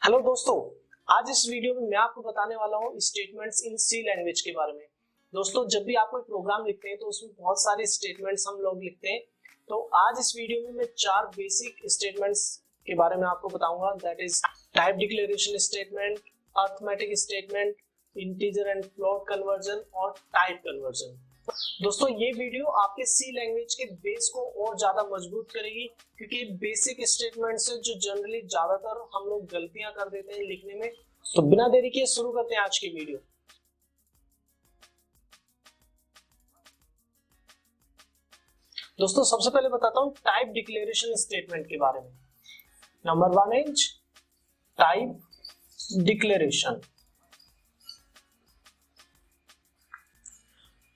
Hello दोस्तों, आज इस वीडियो में मैं आपको बताने वाला हूँ स्टेटमेंट्स इन सी लैंग्वेज के बारे में। दोस्तों, जब भी आप कोई प्रोग्राम लिखते हैं तो उसमें बहुत सारे स्टेटमेंट्स हम लोग लिखते हैं। तो आज इस वीडियो में मैं 4 बेसिक स्टेटमेंट्स के बारे में आपको बताऊंगा। That is type declaration statement, arithmetic statement, integer and float conversion और टाइप कन्वर्जन। दोस्तों, ये वीडियो आपके सी लैंग्वेज के बेस को और ज्यादा मजबूत करेगी, क्योंकि बेसिक स्टेटमेंट्स है जो जनरली ज्यादातर हम लोग गलतियां कर देते हैं लिखने में। तो बिना देरी किए शुरू करते हैं आज की वीडियो। दोस्तों, सबसे पहले बताता हूं टाइप डिक्लेरेशन स्टेटमेंट के बारे में। Number 1 is type declaration.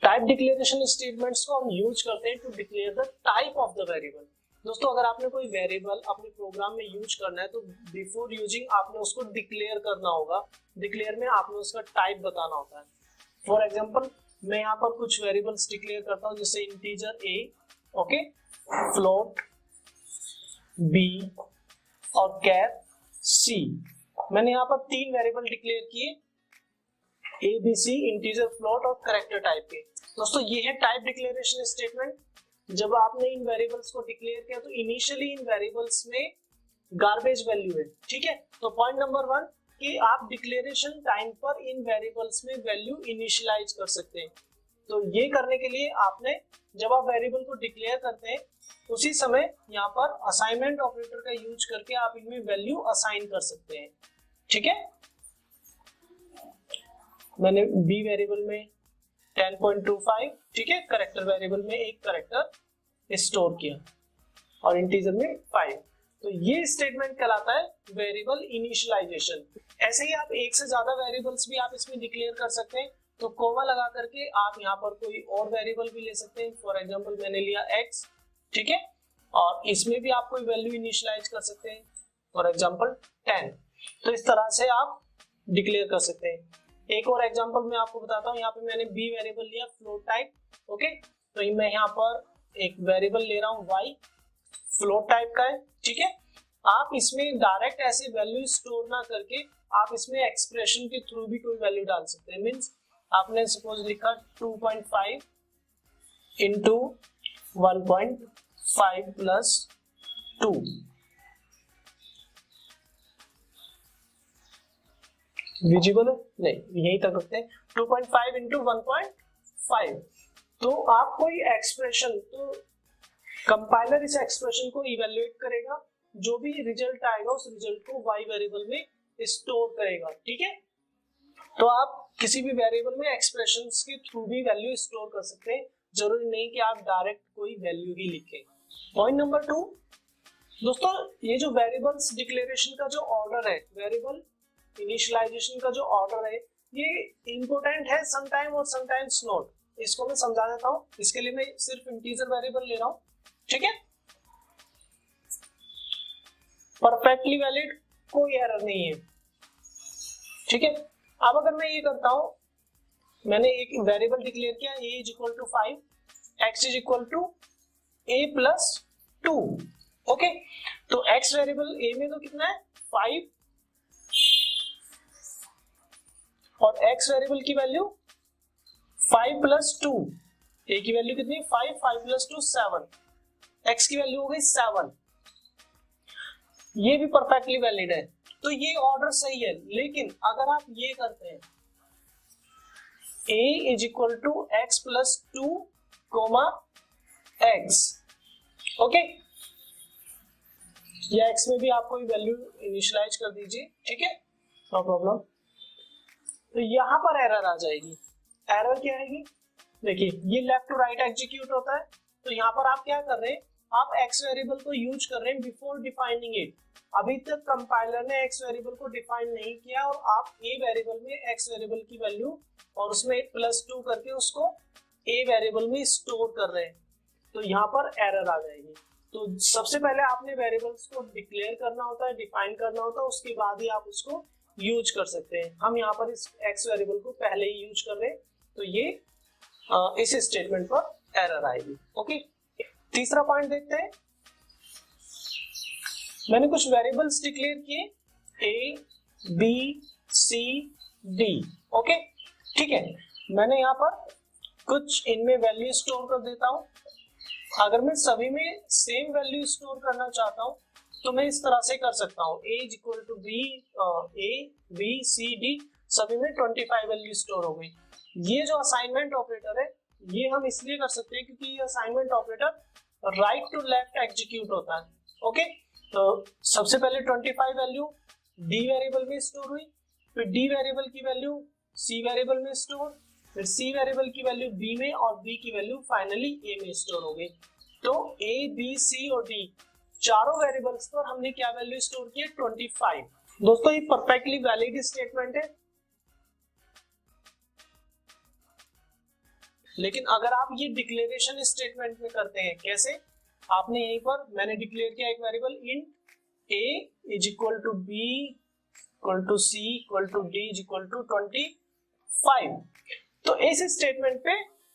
Type declaration statements को हम यूज करते हैं to declare the type of the variable. दोस्तों, अगर आपने कोई वेरिएबल अपने प्रोग्राम में यूज करना है तो बिफोर यूजिंग आपने उसको डिक्लेयर करना होगा। डिक्लेयर में आपने उसका टाइप बताना होता है। फॉर एग्जांपल, मैं यहाँ पर कुछ वेरिएबल्स डिक्लेयर करता हूँ, जैसे integer a, okay, float b और कैर c। मैंने यहाँ पर 3 वेरिएबल डिक्लेयर किए, A B C, integer, float और कैरेक्टर टाइप के। दोस्तों, ये है टाइप डिक्लेरेशन स्टेटमेंट। जब आपने इन वेरिएबल्स को डिक्लेयर किया तो इनिशियली इन वेरिएबल्स में गार्बेज वैल्यू है, ठीक है। तो पॉइंट नंबर 1 कि आप डिक्लेरेशन टाइम पर इन वेरिएबल्स में वैल्यू इनिशियलाइज कर सकते हैं। तो ये करने के लिए आपने, जब आप वेरिएबल को डिक्लेयर करते हैं उसी समय यहाँ पर असाइनमेंट ऑपरेटर का यूज करके आप इनमें वैल्यू असाइन कर सकते हैं, ठीक है। मैंने बी वेरिएबल में 10.25, ठीक है, करेक्टर वेरिएबल में एक करेक्टर स्टोर किया और इंटीजर में 5। तो ये स्टेटमेंट कहलाता है वेरिएबल इनिशियलाइजेशन। ऐसे ही आप एक से ज्यादा वेरिएबल्स भी आप इसमें डिक्लेयर कर सकते हैं। तो कोमा लगा करके आप यहाँ पर कोई और वेरिएबल भी ले सकते हैं। फॉर एग्जांपल, मैंने लिया x, ठीक है, और इसमें भी आप कोई वैल्यू इनिशियलाइज कर सकते हैं, फॉर एग्जांपल 10। तो इस तरह से आप डिक्लेयर कर सकते हैं। एक और एग्जांपल मैं आपको बताता हूँ। यहाँ पे मैंने बी वेरिएबल लिया फ्लोट टाइप, ओके। तो मैं यहाँ पर एक वेरिएबल ले रहा हूँ y, फ्लोट टाइप का है, ठीक है। आप इसमें डायरेक्ट ऐसे वैल्यू स्टोर ना करके आप इसमें एक्सप्रेशन के थ्रू भी कोई वैल्यू डाल सकते हैं। मींस आपने सपोज लिखा 2.5 इंटू 1.5 प्लस 2, विजिबल है? नहीं, यही तक रखते हैं। 2.5 इंटू 1.5। तो आप कोई एक्सप्रेशन, तो कंपाइलर इस एक्सप्रेशन को इवेल्युएट करेगा, जो भी रिजल्ट आएगा उस रिजल्ट को y वेरिएबल में स्टोर करेगा, ठीक है। तो आप किसी भी वेरिएबल में एक्सप्रेशंस के थ्रू भी वैल्यू स्टोर कर सकते हैं, जरूरी नहीं कि आप डायरेक्ट कोई वैल्यू ही लिखें। पॉइंट नंबर 2, दोस्तों, ये जो वेरिएबल्स डिक्लेरेशन का जो ऑर्डर है, वेरिएबल इनिशियलाइजेशन का जो ऑर्डर है, ये इंपोर्टेंट है समटाइम और समटाइम्स नॉट। इसको मैं समझा देता हूँ। इसके लिए मैं सिर्फ इंटीजर वेरिएबल ले रहा हूँ, ठीक है। परफेक्टली वैलिड, कोई एरर नहीं है, ठीक है। अब अगर मैं ये करता हूं, मैंने एक वेरिएबल डिक्लेयर किया a is equal to 5, x is equal to a plus 2, okay. तो x वेरिएबल a में तो कितना है 5 और x वेरिएबल की वैल्यू 5 प्लस 2, a की वैल्यू कितनी है 5, 5 प्लस 2 7, x की वैल्यू हो गई 7। ये भी परफेक्टली वैलिड है, तो ये ऑर्डर सही है। लेकिन अगर आप ये करते हैं a is equal to x plus 2 comma x, okay, या x में भी आप कोई वैल्यू इनिशियलाइज कर दीजिए, ठीक है, नो प्रॉब्लम। तो यहां पर एरर आ जाएगी। एरर क्या आएगी? देखिए, ये लेफ्ट टू राइट एग्जीक्यूट होता है। तो यहाँ पर आप क्या कर रहे हैं, आप x वेरिएबल को यूज कर रहे हैं बिफोर डिफाइनिंग इट। अभी तक कंपाइलर ने x वेरिएबल को डिफाइन नहीं किया और आप a वेरिएबल में x वेरिएबल की वैल्यू और उसमें प्लस 2 करके उसको a वेरिएबल में स्टोर कर रहे हैं। तो यहाँ पर एरर आ जाएगी। तो सबसे पहले आपने वेरिएबल्स को डिक्लेयर करना होता है, डिफाइन करना होता है, उसके बाद ही आप उसको यूज कर सकते हैं। हम यहाँ पर इस x वेरिएबल को पहले ही यूज कर रहे हैं, तो ये इस स्टेटमेंट पर एरर आएगी, ओके। तीसरा पॉइंट देखते हैं। मैंने कुछ वेरिएबल्स डिक्लेयर किए A B C D. Okay, ठीक है, मैंने यहाँ पर कुछ इनमें वैल्यू स्टोर कर देता हूँ। अगर मैं सभी में सेम वैल्यू स्टोर करना चाहता हूँ तो मैं इस तरह से कर सकता हूँ, A equal to B, A B C D, सभी में 25 वैल्यू स्टोर हो गई। ये जो असाइनमेंट ऑपरेटर है ये हम इसलिए कर सकते हैं क्योंकि ये assignment operator right to left execute होता है। ओके, तो सबसे पहले 25 वैल्यू डी वेरिएबल में स्टोर हुई, फिर डी वेरिएबल की वैल्यू सी वेरिएबल में स्टोर, फिर सी वेरिएबल की वैल्यू बी में और बी की वैल्यू फाइनली ए में स्टोर हो गई। तो ए बी सी और डी चारों वेरिएबल्स पर हमने क्या वैल्यू स्टोर की है, 25। दोस्तों ये परफेक्टली वैलिड स्टेटमेंट है, लेकिन अगर आप ये डिक्लेरेशन स्टेटमेंट में करते हैं, कैसे? आपने यहीं पर मैंने डिक्लेयर किया एक variable int A is equal to B equal to C equal to D is equal to 25, तो इस स्टेटमेंट पे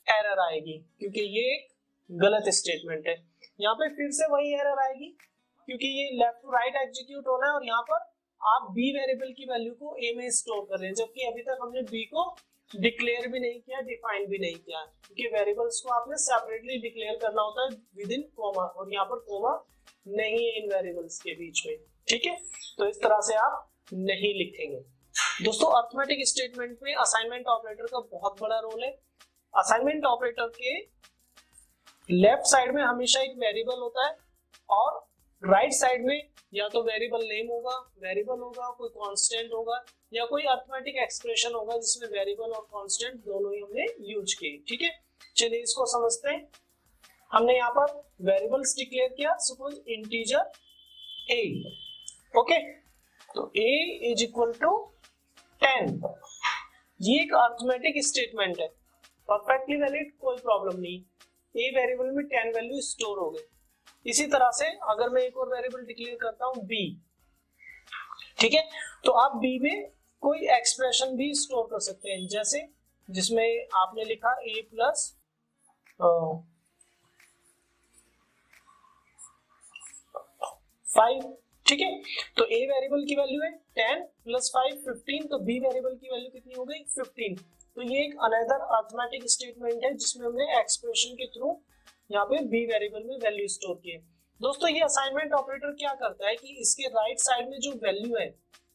एरर आएगी क्योंकि ये एक गलत स्टेटमेंट है। यहाँ पे फिर से वही एरर आएगी क्योंकि ये लेफ्ट टू राइट एग्जीक्यूट होना है और यहाँ पर आप बी वेरिएबल की वैल्यू को ए में स्टोर कर रहे हैं, जबकि अभी तक हमने बी को डिक्लेयर भी नहीं किया, डिफाइन भी नहीं किया, क्योंकि वेरिएबल्स को आपने सेपरेटली डिक्लेयर करना होता है विद इन कोमा, और यहाँ पर कोमा नहीं है इन वेरिएबल्स के बीच में। ठीक है, तो इस तरह से आप नहीं लिखेंगे। दोस्तों अर्थमेटिक स्टेटमेंट में असाइनमेंट ऑपरेटर का बहुत बड़ा रोल है। असाइनमेंट ऑपरेटर के लेफ्ट साइड में हमेशा एक वेरिएबल होता है और राइट साइड में या तो वेरिएबल नेम होगा, वेरिएबल होगा, कोई कांस्टेंट होगा या कोई अर्थमेटिक एक्सप्रेशन होगा जिसमें वेरिएबल और कांस्टेंट दोनों ही हमने यूज किए। ठीक है, चलिए इसको समझते हैं। हमने यहाँ पर वेरिएबल्स डिक्लेयर किया, सपोज इंटीजर a। ओके, तो a इज इक्वल टू 10, ये एक अर्थमेटिक स्टेटमेंट है, परफेक्टली वैलिड, कोई प्रॉब्लम नहीं। a वेरिएबल में 10 वैल्यू स्टोर हो गई। इसी तरह से अगर मैं एक और वेरिएबल डिक्लेयर करता हूं b, ठीक है, तो आप b में कोई एक्सप्रेशन भी स्टोर कर सकते हैं, जैसे जिसमें आपने लिखा a प्लस 5। ठीक है, तो a वेरिएबल की वैल्यू है 10 प्लस 5 15, तो b वेरिएबल की वैल्यू कितनी हो गई, 15। तो ये एक अनदर अर्थमेटिक स्टेटमेंट है जिसमें हमने एक्सप्रेशन के थ्रू यहाँ पे b वेरिएबल में वैल्यू स्टोर की है। दोस्तों ये असाइनमेंट ऑपरेटर क्या करता है कि इसके राइट साइड में जो वैल्यू है,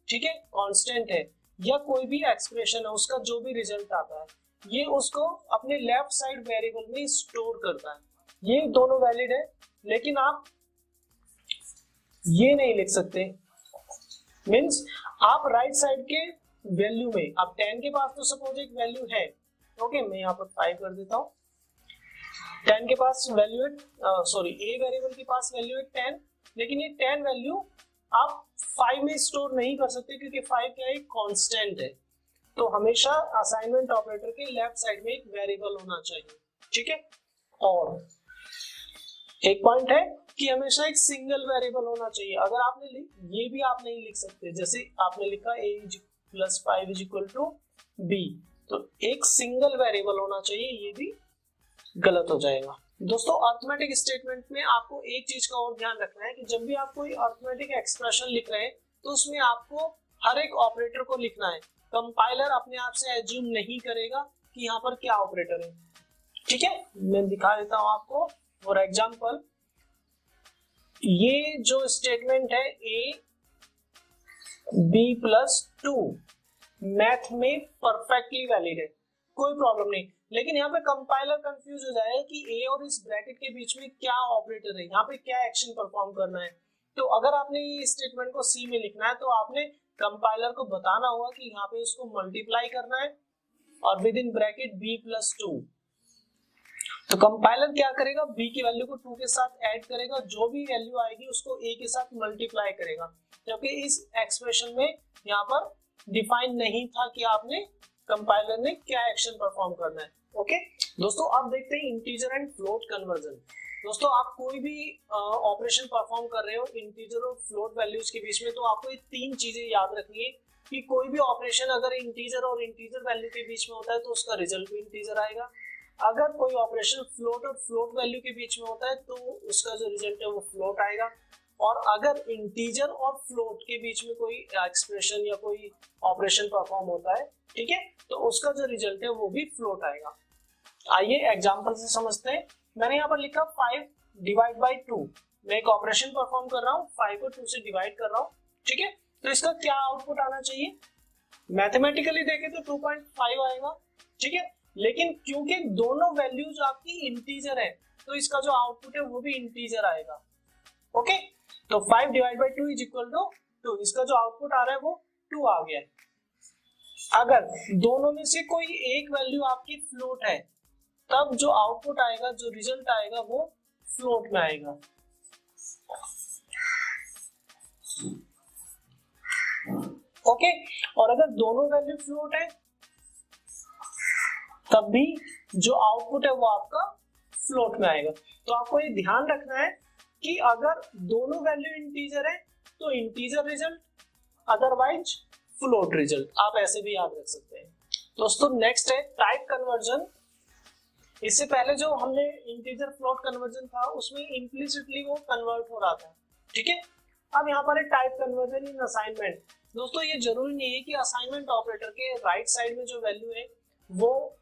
ठीक है, कांस्टेंट है या कोई भी एक्सप्रेशन है, उसका जो भी रिजल्ट आता है ये उसको अपने लेफ्ट साइड वेरिएबल में स्टोर करता है। ये दोनों वैलिड है, लेकिन आप ये नहीं लिख सकते, मींस आप राइट साइड के वैल्यू में, अब 10 के पास तो सपोज एक वैल्यू है, ओके, मैं यहाँ पर 5 कर देता हूँ, 10 के पास वैल्यू है, सॉरी a वेरिएबल के पास वैल्यू है 10, लेकिन ये 10 वैल्यू आप 5 में स्टोर नहीं कर सकते क्योंकि 5 क्या है, कांस्टेंट है। तो हमेशा असाइनमेंट ऑपरेटर के लेफ्ट साइड में एक वेरिएबल होना चाहिए। ठीक है, और एक पॉइंट है कि हमेशा एक सिंगल वेरिएबल होना चाहिए। अगर आपने ये भी आप नहीं लिख सकते, जैसे आपने लिखा a plus 5 is equal to b, तो एक सिंगल वेरिएबल होना चाहिए, ये भी गलत हो जाएगा। दोस्तों अर्थमेटिक स्टेटमेंट में आपको एक चीज का और ध्यान रखना है कि जब भी आप कोई अर्थमेटिक एक्सप्रेशन लिख रहे हैं तो उसमें आपको हर एक ऑपरेटर को लिखना है। कंपाइलर अपने आप से एज्यूम नहीं करेगा कि यहाँ पर क्या ऑपरेटर है। ठीक है, मैं दिखा देता हूँ आपको फॉर एग्जांपल, ये जो स्टेटमेंट है a b प्लस 2 मैथ में परफेक्टली वैलिड है, कोई प्रॉब्लम नहीं, लेकिन यहाँ पे कंपाइलर कंफ्यूज हो जाएगा कि a और इस ब्रैकेट के बीच में क्या ऑपरेटर है, यहाँ पे क्या एक्शन परफॉर्म करना है। तो अगर आपने ये स्टेटमेंट को C में लिखना है तो आपने कंपाइलर को बताना होगा कि यहाँ पे उसको मल्टीप्लाई करना है और with in bracket b plus 2। तो कंपाइलर क्या करेगा, b की वैल्यू को 2 के साथ ऐड करेगा, जो भी वैल्यू आएगी उसको a के साथ मल्टीप्लाई करेगा, जबकि इस एक्सप्रेशन में यहाँ पर डिफाइन नहीं था कि आपने कंपाइलर ने क्या एक्शन परफॉर्म करना है। ओके दोस्तों, अब देखते हैं इंटीजर एंड फ्लोट कन्वर्जन। दोस्तों आप कोई भी ऑपरेशन परफॉर्म कर रहे हो इंटीजर और फ्लोट वैल्यूज के बीच में, तो आपको ये 3 चीजें याद रखनी है कि कोई भी ऑपरेशन अगर इंटीजर और इंटीजर वैल्यू के बीच में होता है तो उसका रिजल्ट भी इंटीजर आएगा। अगर कोई ऑपरेशन फ्लोट और फ्लोट वैल्यू के बीच में होता है तो उसका जो रिजल्ट है वो फ्लोट आएगा। और अगर इंटीजर और फ्लोट के बीच में कोई एक्सप्रेशन या कोई ऑपरेशन परफॉर्म होता है, ठीक है, तो उसका जो रिजल्ट है वो भी फ्लोट आएगा। आइए एग्जांपल से समझते हैं। मैंने यहाँ पर लिखा 5 डिवाइड बाई 2। मैं एक ऑपरेशन परफॉर्म कर रहा हूँ, 5 को 2 से डिवाइड कर रहा हूँ, ठीक है। तो इसका क्या आउटपुट आना चाहिए? मैथमेटिकली देखें तो 2.5 आएगा, ठीक है। लेकिन क्योंकि दोनों वैल्यूज आपकी इंटीजर है, तो इसका जो आउटपुट है वो भी इंटीजर आएगा। ओके, तो 5 divide by 2 is equal to 2। इसका जो आउटपुट आ रहा है वो 2 आ गया है। अगर दोनों में से कोई एक वैल्यू आपकी फ्लोट है, तब जो आउटपुट आएगा, जो रिजल्ट आएगा, वो फ्लोट में आएगा। ओके, और अगर दोनों वैल्यू फ्लोट है, तब भी जो आउटपुट है वो आपका फ्लोट में आएगा। तो आपको ये ध्यान रखना है कि अगर दोनों वैल्यू इंटीजर है तो integer result, otherwise float result. आप ऐसे भी याद रख सकते हैं। दोस्तों नेक्स्ट है टाइप कन्वर्जन। इससे पहले जो हमने इंटीजर फ्लोट कन्वर्जन था उसमें इम्प्लिसिटली वो कन्वर्ट हो रहा था, ठीक है। अब यहाँ पर है टाइप कन्वर्जन इन असाइनमेंट। दोस्तों ये जरूरी नहीं है कि असाइनमेंट ऑपरेटर के राइट साइड में जो वैल्यू है वो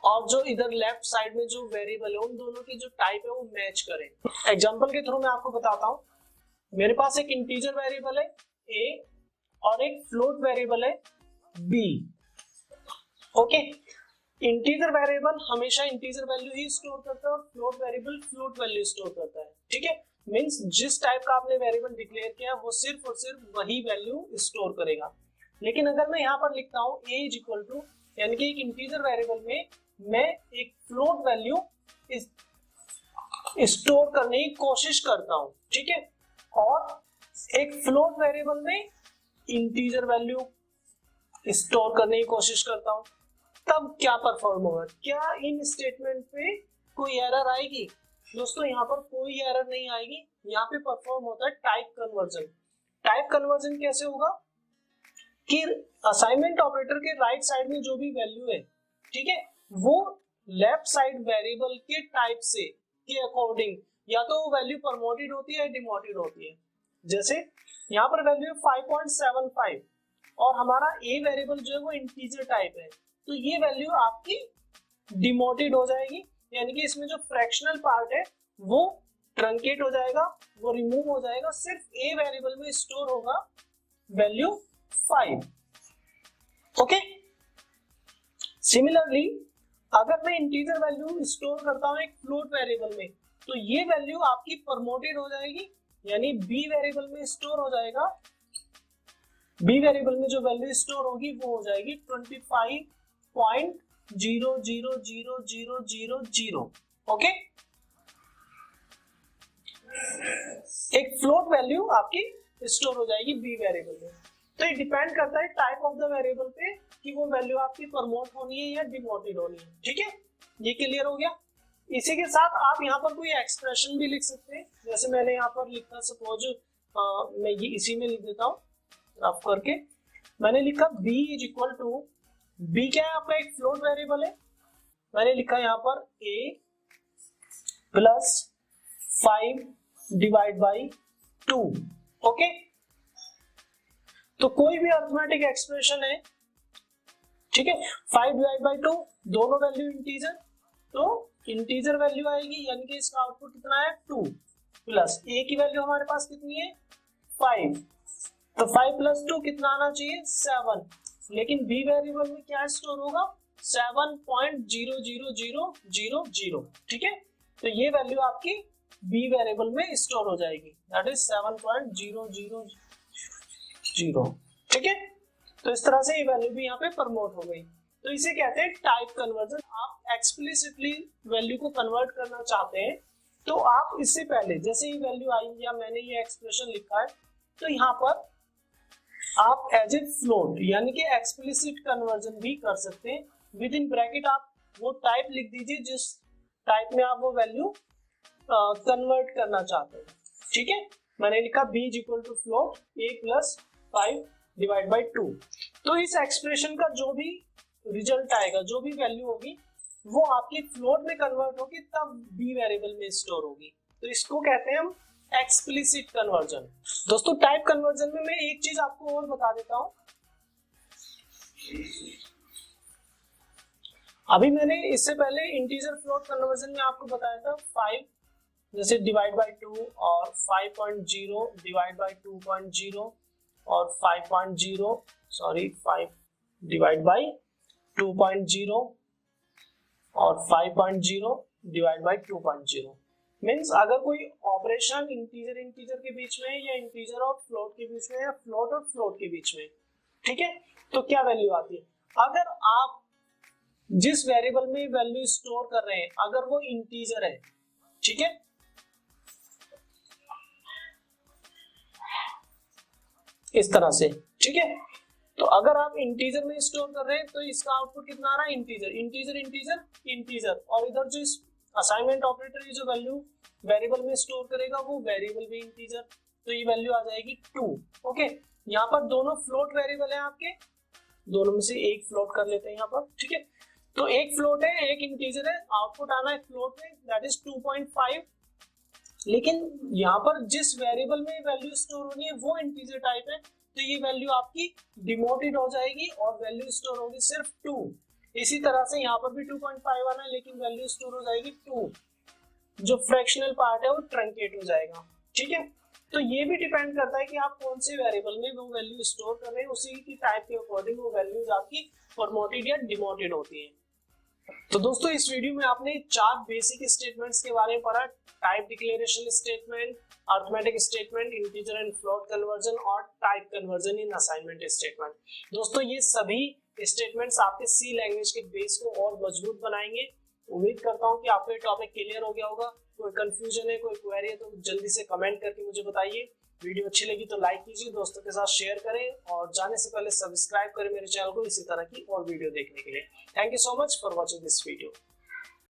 और जो इधर लेफ्ट साइड में जो वेरिएबल है उन दोनों की जो टाइप है वो मैच करे। एग्जांपल के थ्रू मैं आपको बताता हूँ। मेरे पास एक इंटीजर वेरिएबल है a और एक फ्लोट वेरिएबल है b। ओके, इंटीजर वेरिएबल हमेशा इंटीजर वैल्यू ही स्टोर करता है और float variable float value store करता है, ठीक है। मींस जिस टाइप का आपने वेरिएबल डिक्लेयर किया वो सिर्फ और सिर्फ वही वैल्यू स्टोर करेगा। लेकिन अगर मैं यहाँ पर लिखता हूँ a इज इक्वल टू, यानी कि एक इंटीजर वेरिएबल में मैं एक फ्लोट वैल्यू स्टोर करने की कोशिश करता हूँ, ठीक है, और एक फ्लोट वेरिएबल में इंटीजर वैल्यू स्टोर करने की कोशिश करता हूँ, तब क्या परफॉर्म होगा? क्या इन स्टेटमेंट पे कोई एरर आएगी? दोस्तों यहाँ पर कोई एरर नहीं आएगी। यहाँ पे परफॉर्म होता है टाइप कन्वर्जन। टाइप कन्वर्जन कैसे होगा कि असाइनमेंट ऑपरेटर के राइट साइड में जो भी वैल्यू है, ठीक है, वो लेफ्ट साइड वेरिएबल के टाइप से के अकॉर्डिंग या तो वो वैल्यू प्रमोटेड होती है या डिमोटेड होती है। जैसे यहाँ पर वैल्यू है 5.75 और हमारा a वेरिएबल जो है वो इंटीजर टाइप है, तो ये वैल्यू आपकी डिमोटेड हो जाएगी, यानी कि इसमें जो फ्रैक्शनल पार्ट है वो ट्रंकेट हो जाएगा, वो रिमूव हो जाएगा। सिर्फ a वेरिएबल में स्टोर होगा वैल्यू 5। ओके, सिमिलरली अगर मैं इंटीजर वैल्यू स्टोर करता हूं एक फ्लोट वेरिएबल में, तो ये वैल्यू आपकी प्रमोटेड हो जाएगी, यानी b वेरिएबल में स्टोर हो जाएगा। b वेरिएबल में जो वैल्यू स्टोर होगी वो हो जाएगी 25.0000000। ओके, एक फ्लोट वैल्यू आपकी स्टोर हो जाएगी b वेरिएबल में। तो ये डिपेंड करता है टाइप ऑफ द वेरिएबल पे कि वो वैल्यू आपकी प्रमोट होनी है या डिमोटेड होनी है, ठीक है। ये क्लियर हो गया। इसी के साथ आप यहाँ पर कोई एक्सप्रेशन भी लिख सकते हैं, जैसे मैंने यहाँ पर लिखा, सपोज मैं ये इसी में लिख देता हूँ रफ करके। मैंने लिखा b is equal to, b क्या है आपका? एक फ्लोट वेरिएबल है। मैंने लिखा यहाँ पर a plus 5 divide by 2। Okay, तो कोई भी अरिथमेटिक एक्सप्रेशन है, ठीक है, 5 डिवाइड बाई 2, दोनों वैल्यू इंटीजर, तो इंटीजर वैल्यू आएगी, यानी कि इसका आउटपुट कितना है 2, प्लस a की वैल्यू हमारे पास कितनी है 5, तो 5 प्लस 2 कितना आना चाहिए 7। लेकिन b वेरिएबल में क्या स्टोर होगा 7.00000, ठीक है। तो ये वैल्यू आपकी b वेरिएबल में स्टोर हो जाएगी, दैट इज 7.00000, ठीक है। तो इस तरह से ये वैल्यू भी यहाँ पे प्रमोट हो गई। तो इसे कहते हैं टाइप कन्वर्जन। आप एक्सप्लिसिटली वैल्यू को कन्वर्ट करना चाहते हैं तो आप इससे पहले जैसे ही वैल्यू आई या मैंने ये एक्सप्रेशन लिखा है, तो यहाँ पर आप एज ए फ्लोट यानी कि एक्सप्लिसिट कन्वर्जन भी कर सकते हैं। विद इन ब्रैकेट आप वो टाइप लिख दीजिए जिस टाइप में आप वो वैल्यू कन्वर्ट करना चाहते हैं, ठीक है। मैंने लिखा b is equal to float a plus 5 divide by 2। तो इस एक्सप्रेशन का जो भी रिजल्ट आएगा, जो भी वैल्यू होगी, वो आपकी फ्लोट में कन्वर्ट होगी, तब b वेरिएबल में स्टोर होगी। तो इसको कहते हैं हम एक्सप्लिसिट कन्वर्जन। दोस्तों टाइप कन्वर्जन में मैं एक चीज आपको और बता देता हूं। अभी मैंने इससे पहले इंटीजर फ्लोट कन्वर्जन में आपको बताया था 5 जैसे डिवाइड बाय 2 और 5.0 डिवाइड बाय 2.0 और 5.0 सॉरी 5 डिवाइड बाय 2.0 और 5.0 डिवाइड बाय 2.0। मीन्स अगर कोई ऑपरेशन इंटीजर के बीच में या इंटीजर और फ्लोट के बीच में या फ्लोट और फ्लोट के बीच में, ठीक है, तो क्या वैल्यू आती है। अगर आप जिस वेरिएबल में वैल्यू स्टोर कर रहे हैं अगर वो इंटीजर है, ठीक है, इस तरह से, ठीक है, तो अगर आप इंटीजर में स्टोर कर रहे हैं तो इसका आउटपुट कितना आ रहा है, इंटीजर इंटीजर इंटीजर इंटीजर, और इधर जो असाइनमेंट ऑपरेटर ये जो वैल्यू वेरिएबल में स्टोर करेगा वो वेरिएबल भी इंटीजर, तो ये वैल्यू आ जाएगी 2। ओके, यहाँ पर दोनों फ्लोट वेरिएबल है आपके, दोनों में से एक फ्लोट कर लेते हैं यहाँ पर, ठीक है, तो एक फ्लोट है एक इंटीजर है, आउटपुट आना है फ्लोट में दैट इज 2.5। लेकिन यहाँ पर जिस वेरिएबल में वैल्यू स्टोर होनी है वो इंटीजर टाइप है, तो ये वैल्यू आपकी डिमोटेड हो जाएगी और वैल्यू स्टोर होगी सिर्फ 2। इसी तरह से यहाँ पर भी 2.5 आना है लेकिन वैल्यू स्टोर हो जाएगी 2, जो फ्रैक्शनल पार्ट है वो ट्रंकेट हो जाएगा, ठीक है। तो ये भी डिपेंड करता है कि आप कौन से वेरिएबल में वो वैल्यू स्टोर कर रहे हैं, उसी की टाइप के अकॉर्डिंग वो वैल्यूज आपकी प्रमोटेड या डिमोटेड होती है। तो दोस्तों इस वीडियो में आपने 4 बेसिक स्टेटमेंट्स के बारे में पढ़ा, type declaration statement, arithmetic statement, integer and float conversion और type conversion in assignment statement. दोस्तों ये सभी स्टेटमेंट्स आपके सी लैंग्वेज के बेस को और मजबूत बनाएंगे। उम्मीद करता हूं कि आपको ये टॉपिक क्लियर हो गया होगा। कोई कंफ्यूजन है, कोई क्वेरी है तो जल्दी से कमेंट करके मुझे बताइए। वीडियो अच्छी लगी तो लाइक कीजिए, दोस्तों के साथ शेयर करें और जाने से पहले सब्सक्राइब करें मेरे चैनल को इसी तरह की और वीडियो देखने के लिए। Thank you so much for watching this video.